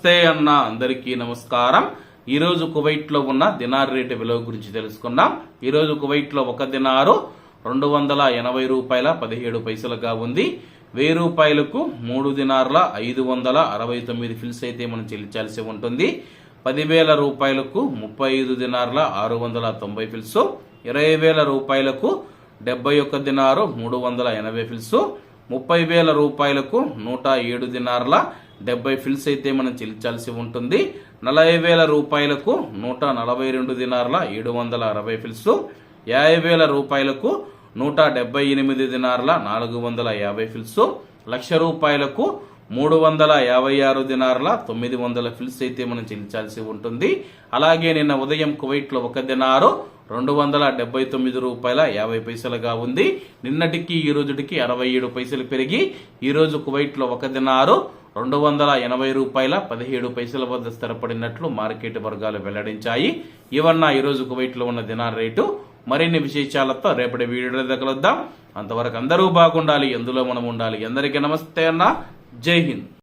నమస్తే అన్న, అందరికీ నమస్కారం. ఈరోజు కువైట్ లో ఉన్న దినార్ రేటు విలువ గురించి తెలుసుకుందాం. ఈరోజు కువైట్ లో ఒక దినారు 280 రూపాయల 17 పైసలుగా ఉంది. 1000 రూపాయలకు 3 దినార్ల 569 ఫిల్స్ అయితే మనం చెల్లించాల్సి ఉంటుంది. 10,000 రూపాయలకు 35 దినార్ల 690 ఫిల్స్, 20,000 రూపాయలకు 71 దినారు 380 ఫిల్స్, 30,000 రూపాయలకు 107 దినార్ల 70 ఫిల్స్ అయితే మనం చెల్లించాల్సి ఉంటుంది. 40,000 రూపాయలకు 142 దినార్ల 760 ఫిల్స్, 50,000 రూపాయలకు 178 దినార్ల 450 ఫిల్స్, 1,00,000 రూపాయలకు 356 దినార్ల 900 ఫిల్స్ అయితే మనం చెల్లించాల్సి ఉంటుంది. అలాగే నిన్న ఉదయం కువైట్ లో ఒక దినారు 279 రూపాయల 50 పైసలుగా ఉంది. నిన్నటికి ఈ రోజుటికి 67 పైసలు పెరిగి ఈ రోజు కువైట్ లో ఒక దినారు 280 రూపాయల 17 పైసల వద్ద స్థిరపడినట్లు మార్కెట్ వర్గాలు వెల్లడించాయి. ఇవన్న ఈ రోజు కువైట్ లో ఉన్న దినార్ రేటు. మరిన్ని విశేషాలతో రేపటి వీడియోలో కలుద్దాం. అంతవరకు అందరూ బాగుండాలి, ఎందులో మనం ఉండాలి. అందరికీ నమస్తే అన్న, జై హింద్.